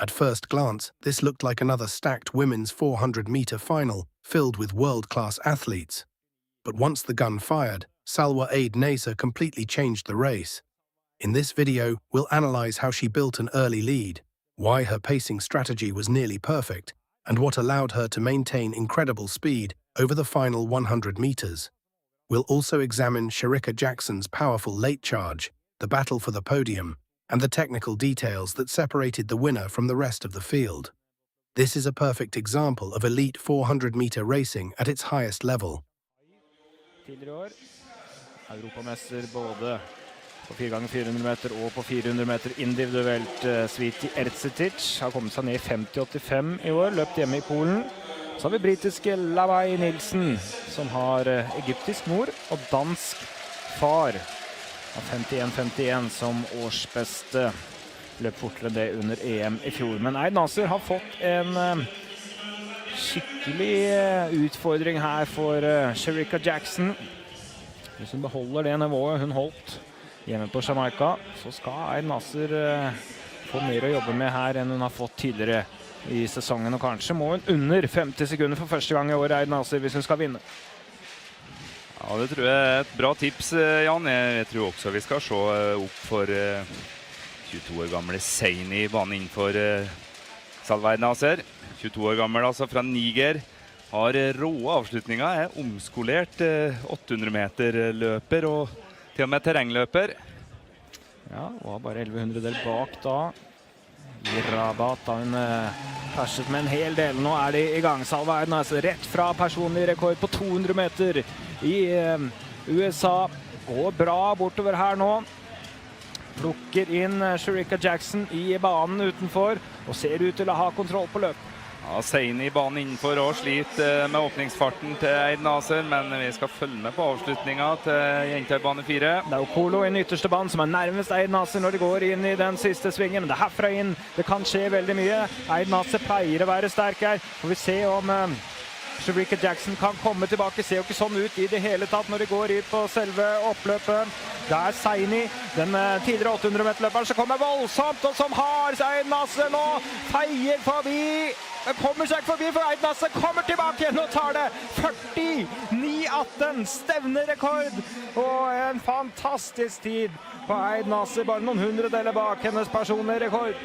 At first glance, this looked like another stacked women's 400-meter final filled with world-class athletes. But once the gun fired, Salwa Eid Naser completely changed the race. In this video, we'll analyze how she built an early lead, why her pacing strategy was nearly perfect, and what allowed her to maintain incredible speed over the final 100 meters. We'll also examine Shericka Jackson's powerful late charge, the battle for the podium, and the technical details that separated the winner from the rest of the field. This is a perfect example of elite 400-meter racing at its highest level. Tidligere år, europamester både på 4x400 meter og på 400 meter individuelt. Święty-Ersetic har kommet seg ned i 50-85 i år, løpt hjemme i Polen. Så har vi britiske Lea Nielsen, som har egyptisk mor og dansk far. 51-51 som årsbeste, løp fortere enn det under EM i fjor. Men Eid Naser har fått en skikkelig utfordring her for Shericka Jackson. Hvis hun beholder det nivået hun holdt hjemme på Jamaica, så skal Eid Naser få mer å jobbe med her enn hun har fått tidligere i sesongen. Og kanskje må hun under 50 sekunder for første gang i år, Eid Naser, hvis hun skal vinne. Ja, det tror jeg er et bra tips, Jan. Jeg tror også vi skal se opp for 22 år gamle Zaini i banen innenfor Salwa Eid Naser. 22 år gammel, altså fra Niger. Har rå avslutninger, er omskolert 800 meter løper og til og med terrengløper. Ja, og har bare 1100 del bak da. I Rabat da hun perset med en hel del. Nå er de i gang. Salwa Eid Naser rett fra personlig rekord på 200 meter i USA. Går bra bortover her nå. Plukker inn Shericka Jackson i banen utenfor og ser ut til å ha kontroll på løp. Ja, Zaini i banen innenfor og sliter med åpningsfarten til Eid Naser, men vi skal følge med på avslutningen til jenta i bane 4. Det er Okolo i den ytterste banen som er nærmest Eid Naser når de går inn i den siste svingen, men det er herfra inn. Det kan skje veldig mye. Eid Naser pleier å være sterk her. Får vi se om Shericka Jackson kan komme tilbake. Ser jo ikke sånn ut i det hele tatt når de går ut på selve oppløpet. Det er Zaini, den tidligere 800 meter løperen, som kommer voldsomt, og som har Eid Naser nå feier forbi. Den kommer seg forbi, for Eid Naser kommer tilbake. Nå tar det 49,18, stevnerekord. Og en fantastisk tid på Eid Naser, bare noen hundredeler bak hennes personlige rekord.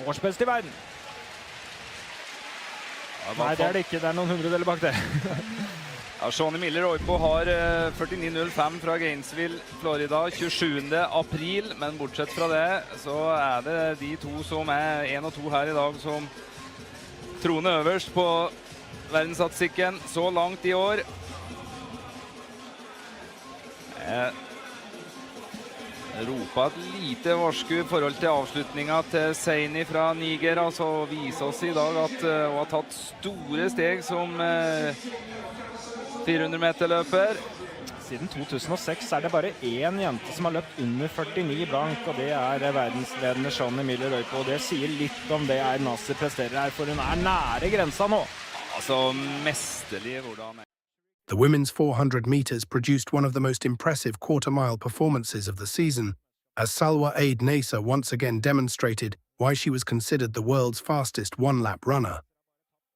Årsbest i verden. Nei, det er det ikke. Det er noen hundredeler bak det. Ja, Shawnee Miller-Roypo har 49.05 fra Gainesville, Florida, 27. april. Men bortsett fra det, så er det de to som er 1 og 2 her i dag, som troner øverst på verdensstatistikken så langt i år. Ropa et lite varsku i forhold til avslutningen til Zaini fra Niger, altså viser oss i dag at hun har tatt store steg som 400 meter løper. Siden 2006 er det bare én jente som har løpt under 49 blank, og det er verdensledende Shawnee Miller-Roypo. Det sier litt om det Eid Naser presterer her, for hun er nære grensa nå. Altså mesterlig hvordan. The women's 400 meters produced one of the most impressive quarter-mile performances of the season, as Salwa Eid Naser once again demonstrated why she was considered the world's fastest one-lap runner.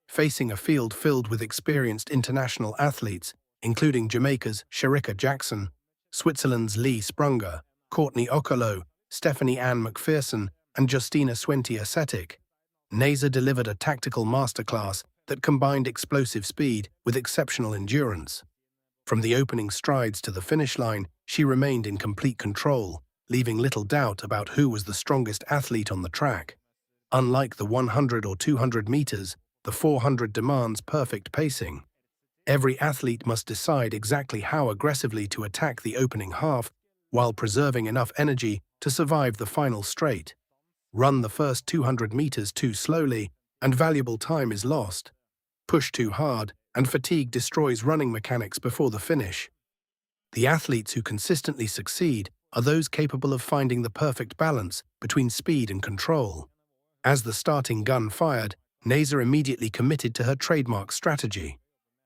Facing a field filled with experienced international athletes, including Jamaica's Shericka Jackson, Switzerland's Lea Sprunger, Courtney Okolo, Ann McPherson, and Justyna Święty-Ersetic, Naser delivered a tactical masterclass that combined explosive speed with exceptional endurance. From the opening strides to the finish line, she remained in complete control, leaving little doubt about who was the strongest athlete on the track. Unlike the 100 or 200 meters, the 400 demands perfect pacing. Every athlete must decide exactly how aggressively to attack the opening half while preserving enough energy to survive the final straight. Run the first 200 meters too slowly, and valuable time is lost. Push too hard, and fatigue destroys running mechanics before the finish. The athletes who consistently succeed are those capable of finding the perfect balance between speed and control. As the starting gun fired, Naser immediately committed to her trademark strategy.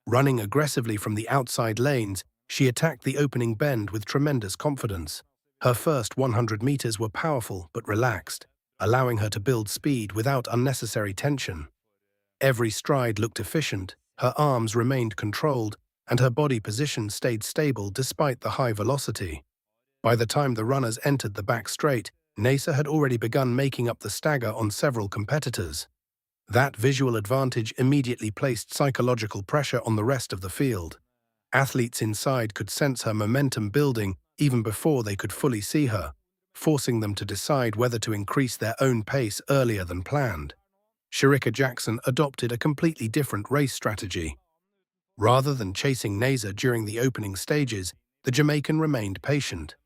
Running aggressively from the outside lanes, she attacked the opening bend with tremendous confidence. Her first 100 meters were powerful but relaxed, allowing her to build speed without unnecessary tension. Every stride looked efficient, her arms remained controlled, and her body position stayed stable despite the high velocity. By the time the runners entered the back straight, Naser had already begun making up the stagger on several competitors. That visual advantage immediately placed psychological pressure on the rest of the field. Athletes inside could sense her momentum building even before they could fully see her, forcing them to decide whether to increase their own pace earlier than planned. Shericka Jackson adopted a completely different race strategy. Rather than chasing Naser during the opening stages, the Jamaican remained patient.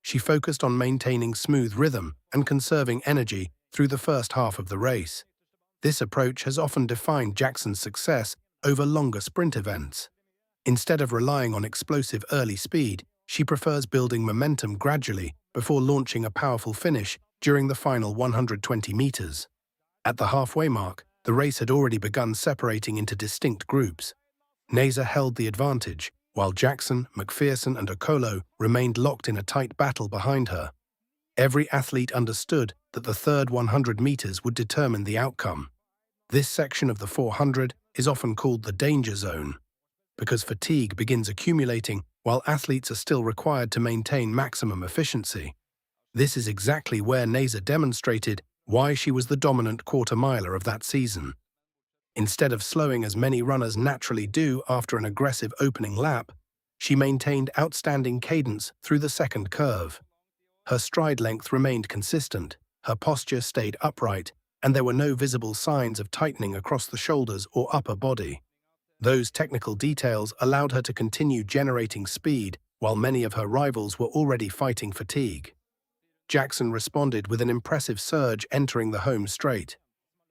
She focused on maintaining smooth rhythm and conserving energy through the first half of the race. This approach has often defined Jackson's success over longer sprint events. Instead of relying on explosive early speed, she prefers building momentum gradually before launching a powerful finish during the final 120 meters. At the halfway mark, the race had already begun separating into distinct groups. Naser held the advantage, while Jackson, McPherson, and Okolo remained locked in a tight battle behind her. Every athlete understood that the third 100 meters would determine the outcome. This section of the 400 is often called the danger zone, because fatigue begins accumulating while athletes are still required to maintain maximum efficiency. This is exactly where Naser demonstrated why she was the dominant quarter-miler of that season. Instead of slowing as many runners naturally do after an aggressive opening lap, she maintained outstanding cadence through the second curve. Her stride length remained consistent, her posture stayed upright, and there were no visible signs of tightening across the shoulders or upper body. Those technical details allowed her to continue generating speed while many of her rivals were already fighting fatigue. Jackson responded with an impressive surge entering the home straight.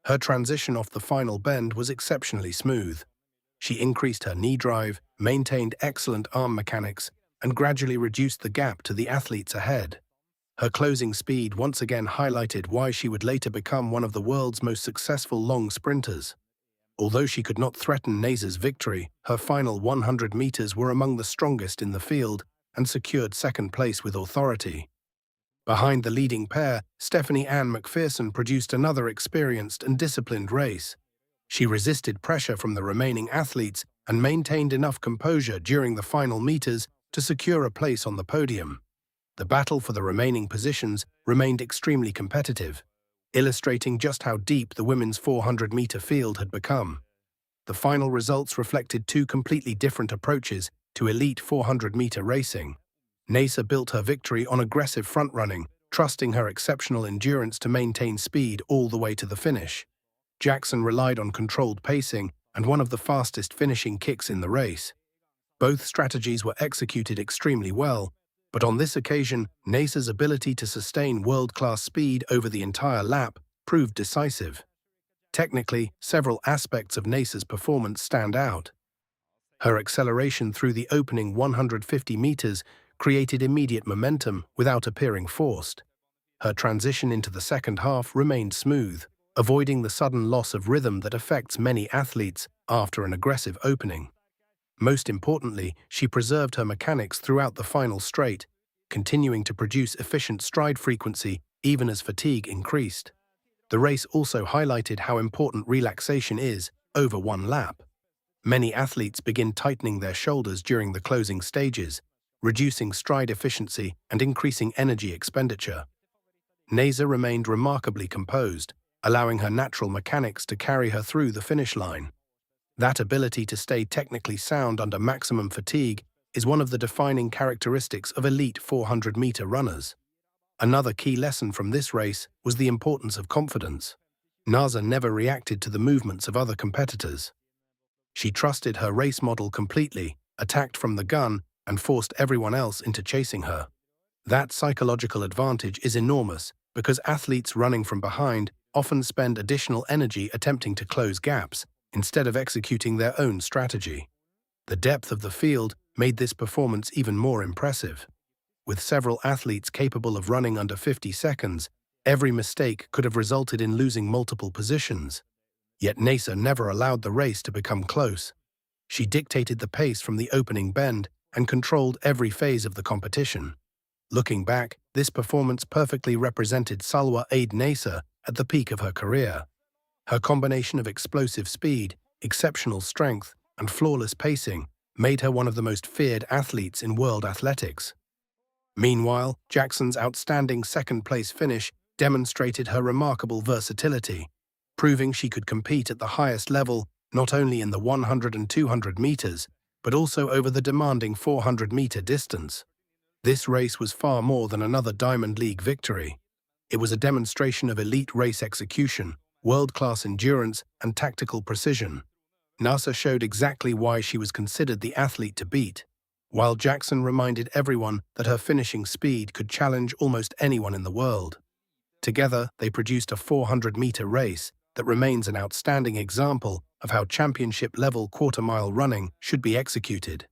Her transition off the final bend was exceptionally smooth. She increased her knee drive, maintained excellent arm mechanics, and gradually reduced the gap to the athletes ahead. Her closing speed once again highlighted why she would later become one of the world's most successful long sprinters. Although she could not threaten Naser's victory, her final 100 meters were among the strongest in the field and secured second place with authority. Behind the leading pair, Stephanie Ann McPherson produced another experienced and disciplined race. She resisted pressure from the remaining athletes and maintained enough composure during the final meters to secure a place on the podium. The battle for the remaining positions remained extremely competitive, illustrating just how deep the women's 400-meter field had become. The final results reflected two completely different approaches to elite 400-meter racing. Naser built her victory on aggressive front-running, trusting her exceptional endurance to maintain speed all the way to the finish. Jackson relied on controlled pacing and one of the fastest finishing kicks in the race. Both strategies were executed extremely well, but on this occasion, Naser's ability to sustain world-class speed over the entire lap proved decisive. Technically, several aspects of Naser's performance stand out. Her acceleration through the opening 150 meters created immediate momentum without appearing forced. Her transition into the second half remained smooth, avoiding the sudden loss of rhythm that affects many athletes after an aggressive opening. Most importantly, she preserved her mechanics throughout the final straight, continuing to produce efficient stride frequency even as fatigue increased. The race also highlighted how important relaxation is over one lap. Many athletes begin tightening their shoulders during the closing stages, reducing stride efficiency and increasing energy expenditure. Naser remained remarkably composed, allowing her natural mechanics to carry her through the finish line. That ability to stay technically sound under maximum fatigue is one of the defining characteristics of elite 400-meter runners. Another key lesson from this race was the importance of confidence. Naser never reacted to the movements of other competitors. She trusted her race model completely, attacked from the gun, and forced everyone else into chasing her. That psychological advantage is enormous because athletes running from behind often spend additional energy attempting to close gaps instead of executing their own strategy. The depth of the field made this performance even more impressive. With several athletes capable of running under 50 seconds, every mistake could have resulted in losing multiple positions. Yet Naser never allowed the race to become close. She dictated the pace from the opening bend and controlled every phase of the competition. Looking back, This performance perfectly represented Salwa Eid Naser at the peak of her career. Her combination of explosive speed, exceptional strength, and flawless pacing made her one of the most feared athletes in world athletics. Meanwhile, Jackson's outstanding second-place finish demonstrated her remarkable versatility, proving she could compete at the highest level not only in the 100 and 200 meters, but also over the demanding 400-meter distance. This race was far more than another Diamond League victory. It was a demonstration of elite race execution, world-class endurance, and tactical precision. Naser showed exactly why she was considered the athlete to beat, while Jackson reminded everyone that her finishing speed could challenge almost anyone in the world. Together, they produced a 400-meter race that remains an outstanding example of how championship-level quarter-mile running should be executed.